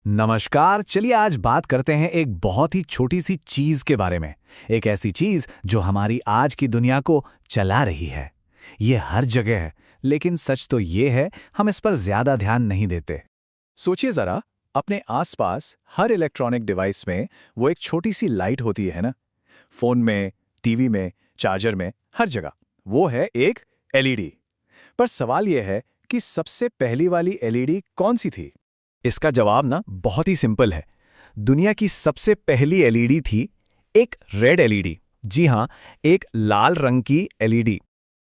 नमस्कार। चलिए आज बात करते हैं एक बहुत ही छोटी सी चीज के बारे में। एक ऐसी चीज जो हमारी आज की दुनिया को चला रही है। ये हर जगह है, लेकिन सच तो ये है हम इस पर ज्यादा ध्यान नहीं देते। सोचिए जरा, अपने आसपास हर इलेक्ट्रॉनिक डिवाइस में वो एक छोटी सी लाइट होती है ना। फोन में, टीवी में, चार्जर में, हर जगह। वो है एक एलईडी। पर सवाल ये है कि सबसे पहली वाली एलईडी कौन सी थी? इसका जवाब ना बहुत ही सिंपल है। दुनिया की सबसे पहली एलईडी थी एक रेड एलईडी। जी हाँ, एक लाल रंग की एलईडी।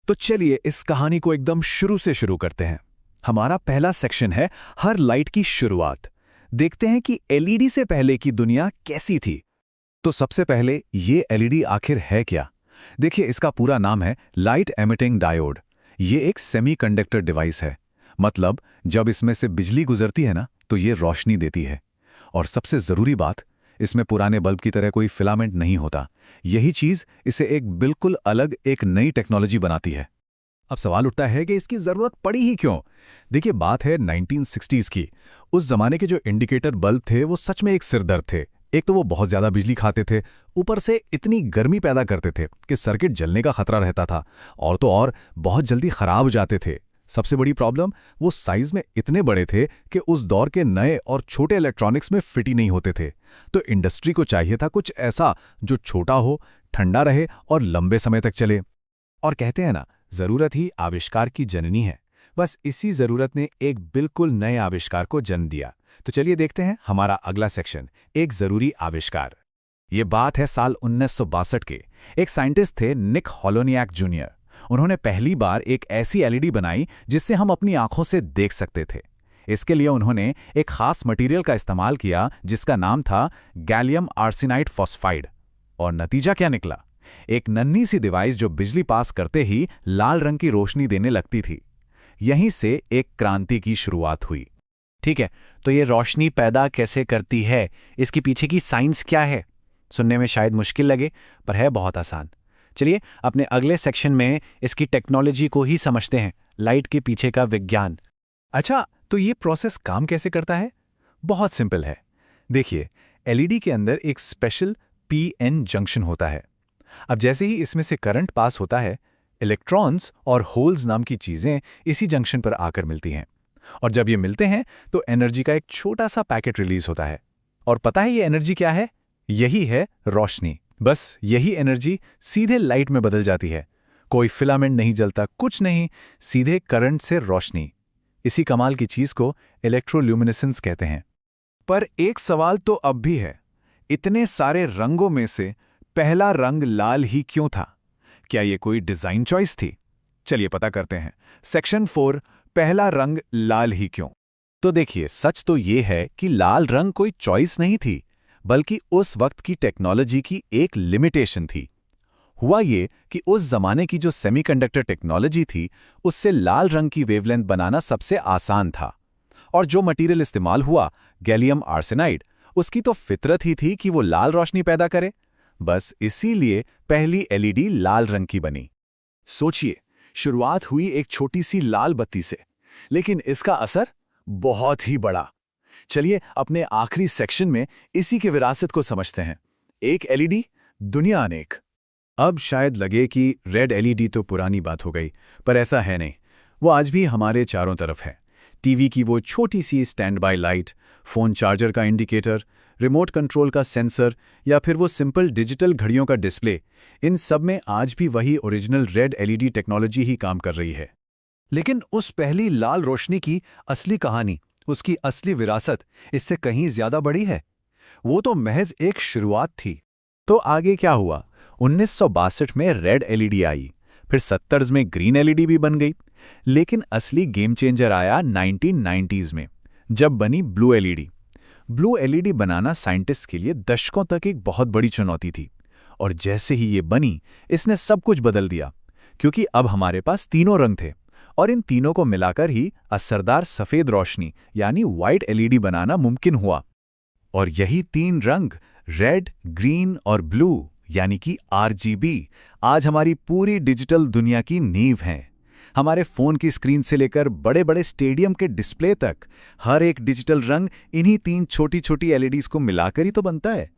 तो चलिए इस कहानी को एकदम शुरू से शुरू करते हैं। हमारा पहला सेक्शन है हर लाइट की शुरुआत। देखते हैं कि एलईडी से पहले की दुनिया कैसी थी। तो सबसे पहले ये एलईडी आखिर है क्या? देखिए, इसका पूरा नाम है लाइट एमिटिंग डायोड। ये एक सेमीकंडक्टर डिवाइस है। मतलब जब इसमें से बिजली गुजरती है ना, तो ये रोशनी देती है। और सबसे जरूरी बात, इसमें पुराने बल्ब की तरह कोई फिलामेंट नहीं होता। यही चीज इसे एक बिल्कुल अलग, एक नई टेक्नोलॉजी बनाती है। अब सवाल उठता है कि इसकी जरूरत पड़ी ही क्यों? देखिए, बात है 1960s की। उस जमाने के जो इंडिकेटर बल्ब थे वो सच में एक सिरदर्द थे। एक तो वो बहुत ज्यादा बिजली खाते थे, ऊपर से इतनी गर्मी पैदा करते थे कि सर्किट जलने का खतरा रहता था। और तो और बहुत जल्दी खराब हो जाते थे। सबसे बड़ी प्रॉब्लम, वो साइज में इतने बड़े थे कि उस दौर के नए और छोटे इलेक्ट्रॉनिक्स में फिट ही नहीं होते थे। तो इंडस्ट्री को चाहिए था कुछ ऐसा जो छोटा हो, ठंडा रहे और लंबे समय तक चले। और कहते हैं ना, जरूरत ही आविष्कार की जननी है। बस इसी जरूरत ने एक बिल्कुल नए आविष्कार को जन्म दिया। तो चलिए देखते हैं हमारा अगला सेक्शन, एक जरूरी आविष्कार। ये बात है साल 1962 के। एक साइंटिस्ट थे निक होलोनियाक जूनियर। उन्होंने पहली बार एक ऐसी एलईडी बनाई जिससे हम अपनी आंखों से देख सकते थे। इसके लिए उन्होंने एक खास मटेरियल का इस्तेमाल किया जिसका नाम था गैलियम आर्सेनाइड फॉस्फाइड। और नतीजा क्या निकला? एक नन्ही सी डिवाइस जो बिजली पास करते ही लाल रंग की रोशनी देने लगती थी। यहीं से एक क्रांति की शुरुआत हुई। ठीक है, तो ये रोशनी पैदा कैसे करती है, इसके पीछे की साइंस क्या है? सुनने में शायद मुश्किल लगे, पर है बहुत आसान। चलिए अपने अगले सेक्शन में इसकी टेक्नोलॉजी को ही समझते हैं, लाइट के पीछे का विज्ञान। अच्छा, तो ये प्रोसेस काम कैसे करता है? बहुत सिंपल है। देखिए, एलईडी के अंदर एक स्पेशल पीएन जंक्शन होता है। अब जैसे ही इसमें से करंट पास होता है, इलेक्ट्रॉन्स और होल्स नाम की चीजें इसी जंक्शन पर आकर मिलती हैं। और जब ये मिलते हैं तो एनर्जी का एक छोटा सा पैकेट रिलीज होता है। और पता है ये एनर्जी क्या है? यही है रोशनी। बस यही एनर्जी सीधे लाइट में बदल जाती है। कोई फिलामेंट नहीं जलता, कुछ नहीं, सीधे करंट से रोशनी। इसी कमाल की चीज को इलेक्ट्रोल्यूमिनेसेंस कहते हैं। पर एक सवाल तो अब भी है, इतने सारे रंगों में से पहला रंग लाल ही क्यों था? क्या ये कोई डिजाइन चॉइस थी? चलिए पता करते हैं। सेक्शन 4, पहला रंग लाल ही क्यों? तो देखिए, सच तो ये है कि लाल रंग कोई चॉइस नहीं थी, बल्कि उस वक्त की टेक्नोलॉजी की एक लिमिटेशन थी। हुआ ये कि उस जमाने की जो सेमीकंडक्टर टेक्नोलॉजी थी, उससे लाल रंग की वेवलेंथ बनाना सबसे आसान था। और जो मटेरियल इस्तेमाल हुआ, गैलियम आर्सेनाइड, उसकी तो फितरत ही थी कि वो लाल रोशनी पैदा करे। बस इसीलिए पहली एलईडी लाल रंग की बनी। सोचिए, शुरुआत हुई एक छोटी सी लाल बत्ती से, लेकिन इसका असर बहुत ही बड़ा। चलिए अपने आखिरी सेक्शन में इसी के विरासत को समझते हैं। एक एलईडी, दुनिया अनेक। अब शायद लगे कि रेड एलईडी तो पुरानी बात हो गई, पर ऐसा है नहीं। वो आज भी हमारे चारों तरफ है। टीवी की वो छोटी सी standby light, phone charger का इंडिकेटर, रिमोट कंट्रोल का सेंसर या फिर वो सिंपल डिजिटल घड़ियों का डिस्प्ले, इन सब में आज भी वही ओरिजिनल रेड एलईडी टेक्नोलॉजी ही काम कर रही है। लेकिन उस पहली लाल रोशनी की असली कहानी, उसकी असली विरासत इससे कहीं ज्यादा बड़ी है। वो तो महज एक शुरुआत थी। तो आगे क्या हुआ? 1962 में रेड एलईडी आई, फिर 70s में ग्रीन एलईडी भी बन गई। लेकिन असली गेम चेंजर आया 1990s में, जब बनी ब्लू एलईडी। ब्लू एलईडी बनाना साइंटिस्ट के लिए दशकों तक एक बहुत बड़ी चुनौती थी। और जैसे ही ये बनी, इसने सब कुछ बदल दिया। क्योंकि अब हमारे पास तीनों रंग थे, और इन तीनों को मिलाकर ही असरदार सफेद रोशनी यानी व्हाइट एलईडी बनाना मुमकिन हुआ। और यही तीन रंग, रेड, ग्रीन और ब्लू यानी कि आरजीबी, आज हमारी पूरी डिजिटल दुनिया की नींव हैं। हमारे फ़ोन की स्क्रीन से लेकर बड़े बड़े स्टेडियम के डिस्प्ले तक, हर एक डिजिटल रंग इन्हीं 3 छोटी छोटी एलईडीज़ को मिलाकर ही तो बनता है।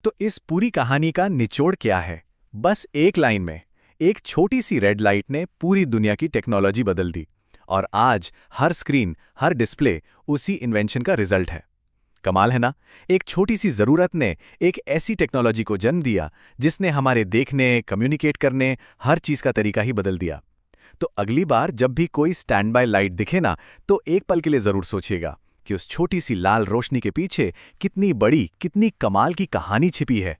तो इस पूरी कहानी का निचोड़ क्या है? बस एक लाइन में, एक छोटी सी रेड लाइट ने पूरी दुनिया की टेक्नोलॉजी बदल दी, और आज हर स्क्रीन, हर डिस्प्ले उसी इन्वेंशन का रिजल्ट है। कमाल है ना? एक छोटी सी जरूरत ने एक ऐसी टेक्नोलॉजी को जन्म दिया जिसने हमारे देखने, कम्युनिकेट करने, हर चीज का तरीका ही बदल दिया। तो अगली बार जब भी कोई स्टैंड बाय लाइट दिखे ना, तो एक पल के लिए जरूर सोचिएगा कि उस छोटी सी लाल रोशनी के पीछे कितनी बड़ी, कितनी कमाल की कहानी छिपी है।